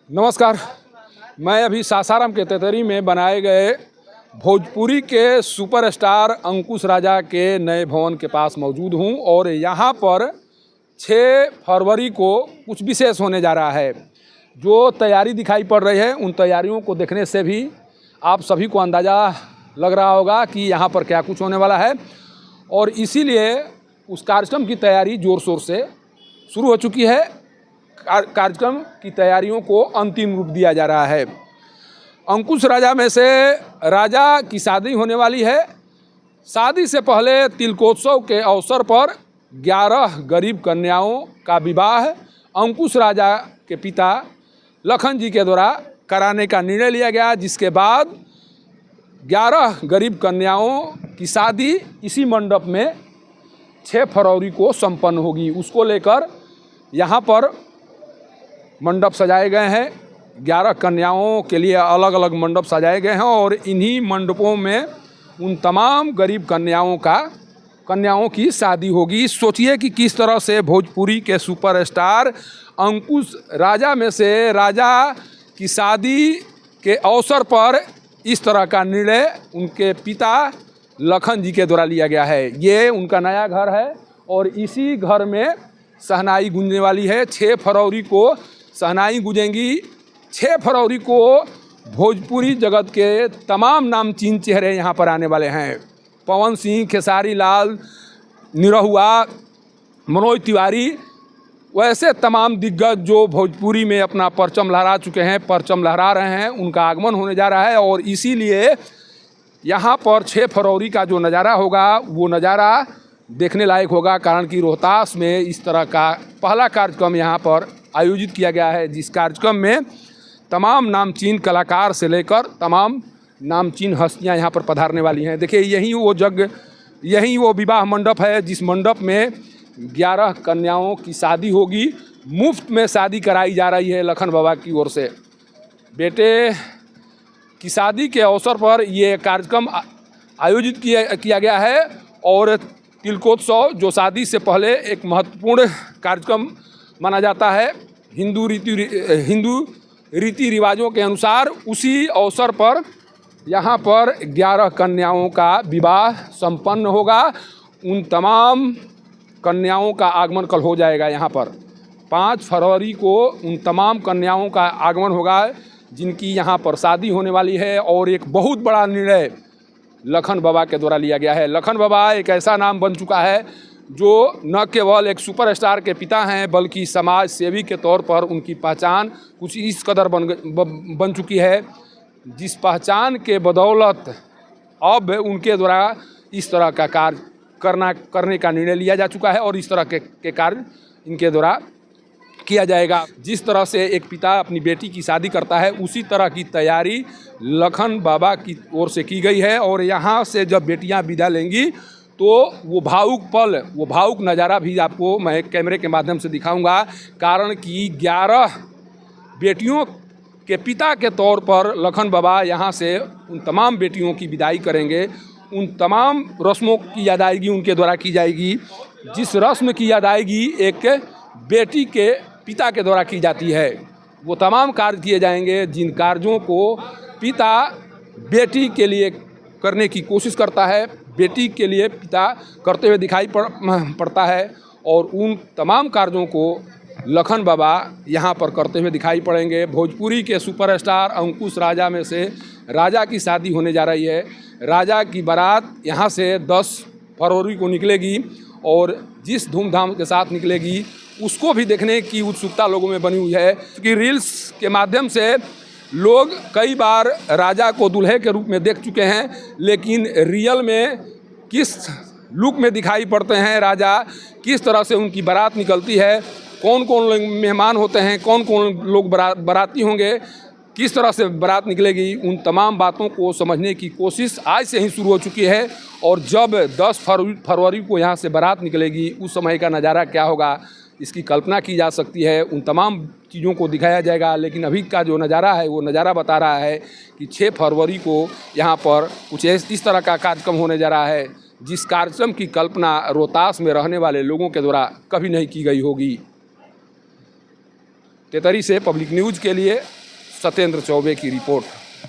नमस्कार। मैं अभी सासाराम के तेतरी में बनाए गए भोजपुरी के सुपरस्टार अंकुश राजा के नए भवन के पास मौजूद हूं और यहां पर 6 फरवरी को कुछ विशेष होने जा रहा है। जो तैयारी दिखाई पड़ रही है उन तैयारियों को देखने से भी आप सभी को अंदाज़ा लग रहा होगा कि यहां पर क्या कुछ होने वाला है और इसीलिए उस कार्यक्रम की तैयारी ज़ोर शोर से शुरू हो चुकी है। कार्यक्रम की तैयारियों को अंतिम रूप दिया जा रहा है। अंकुश राजा में से राजा की शादी होने वाली है। शादी से पहले तिलकोत्सव के अवसर पर 11 गरीब कन्याओं का विवाह अंकुश राजा के पिता लखन जी के द्वारा कराने का निर्णय लिया गया, जिसके बाद 11 गरीब कन्याओं की शादी इसी मंडप में 6 फरवरी को संपन्न होगी। उसको लेकर यहाँ पर मंडप सजाए गए हैं। 11 कन्याओं के लिए अलग अलग मंडप सजाए गए हैं और इन्हीं मंडपों में उन तमाम गरीब कन्याओं की शादी होगी। सोचिए कि किस तरह से भोजपुरी के सुपरस्टार अंकुश राजा में से राजा की शादी के अवसर पर इस तरह का निर्णय उनके पिता लखन जी के द्वारा लिया गया है। ये उनका नया घर है और इसी घर में शहनाई गूंजने वाली है। 6 फरवरी को शहनाई गूंजेंगी। 6 फरवरी को भोजपुरी जगत के तमाम नामचीन चेहरे यहाँ पर आने वाले हैं। पवन सिंह, खेसारी लाल, निरहुआ, मनोज तिवारी, वैसे तमाम दिग्गज जो भोजपुरी में अपना परचम लहरा चुके हैं, परचम लहरा रहे हैं, उनका आगमन होने जा रहा है। और इसीलिए यहाँ पर 6 फरवरी का जो नज़ारा होगा वो नज़ारा देखने लायक होगा, कारण कि रोहतास में इस तरह का पहला कार्यक्रम यहाँ पर आयोजित किया गया है, जिस कार्यक्रम में तमाम नामचीन कलाकार से लेकर तमाम नामचीन हस्तियाँ यहाँ पर पधारने वाली हैं। देखिए, यही वो विवाह मंडप है जिस मंडप में 11 कन्याओं की शादी होगी। मुफ्त में शादी कराई जा रही है लखन बाबा की ओर से। बेटे की शादी के अवसर पर ये कार्यक्रम आयोजित किया गया है और तिलकोत्सव जो शादी से पहले एक महत्वपूर्ण कार्यक्रम माना जाता है हिंदू रीति रिवाजों के अनुसार, उसी अवसर पर यहाँ पर 11 कन्याओं का विवाह संपन्न होगा। उन तमाम कन्याओं का आगमन कल हो जाएगा। यहाँ पर 5 फरवरी को उन तमाम कन्याओं का आगमन होगा जिनकी यहाँ पर शादी होने वाली है। और एक बहुत बड़ा निर्णय लखन बाबा के द्वारा लिया गया है। लखन बाबा एक ऐसा नाम बन चुका है जो न केवल एक सुपरस्टार के पिता हैं बल्कि समाज सेवी के तौर पर उनकी पहचान कुछ इस कदर बन चुकी है, जिस पहचान के बदौलत अब उनके द्वारा इस तरह का कार्य करने का निर्णय लिया जा चुका है और इस तरह के कार्य इनके द्वारा किया जाएगा। जिस तरह से एक पिता अपनी बेटी की शादी करता है, उसी तरह की तैयारी लखन बाबा की ओर से की गई है। और यहाँ से जब बेटियाँ विदा लेंगी तो वो भावुक नज़ारा भी आपको मैं कैमरे के माध्यम से दिखाऊंगा, कारण कि 11 बेटियों के पिता के तौर पर लखन बाबा यहाँ से उन तमाम बेटियों की विदाई करेंगे। उन तमाम रस्मों की अदायगी उनके द्वारा की जाएगी। जिस रस्म की अदायगी एक बेटी के पिता के द्वारा की जाती है, वो तमाम कार्य किए जाएंगे जिन कार्यों को पिता बेटी के लिए करने की कोशिश करता है, बेटी के लिए पिता करते हुए दिखाई पड़ता है। और उन तमाम कार्यों को लखन बाबा यहाँ पर करते हुए दिखाई पड़ेंगे। भोजपुरी के सुपरस्टार अंकुश राजा में से राजा की शादी होने जा रही है। राजा की बारात यहाँ से 10 फरवरी को निकलेगी और जिस धूमधाम के साथ निकलेगी उसको भी देखने की उत्सुकता लोगों में बनी हुई है, क्योंकि रील्स के माध्यम से लोग कई बार राजा को दूल्हे के रूप में देख चुके हैं, लेकिन रियल में किस लुक में दिखाई पड़ते हैं राजा, किस तरह से उनकी बारात निकलती है, कौन कौन मेहमान होते हैं, कौन कौन लोग बाराती होंगे, किस तरह से बारात निकलेगी, उन तमाम बातों को समझने की कोशिश आज से ही शुरू हो चुकी है। और जब 10 फरवरी को यहाँ से बारात निकलेगी उस समय का नज़ारा क्या होगा इसकी कल्पना की जा सकती है। उन तमाम चीज़ों को दिखाया जाएगा, लेकिन अभी का जो नज़ारा है वो नज़ारा बता रहा है कि 6 फरवरी को यहाँ पर कुछ इस तरह का कार्यक्रम होने जा रहा है, जिस कार्यक्रम की कल्पना रोहतास में रहने वाले लोगों के द्वारा कभी नहीं की गई होगी। तेतरी से पब्लिक न्यूज़ के लिए सत्येंद्र चौबे की रिपोर्ट।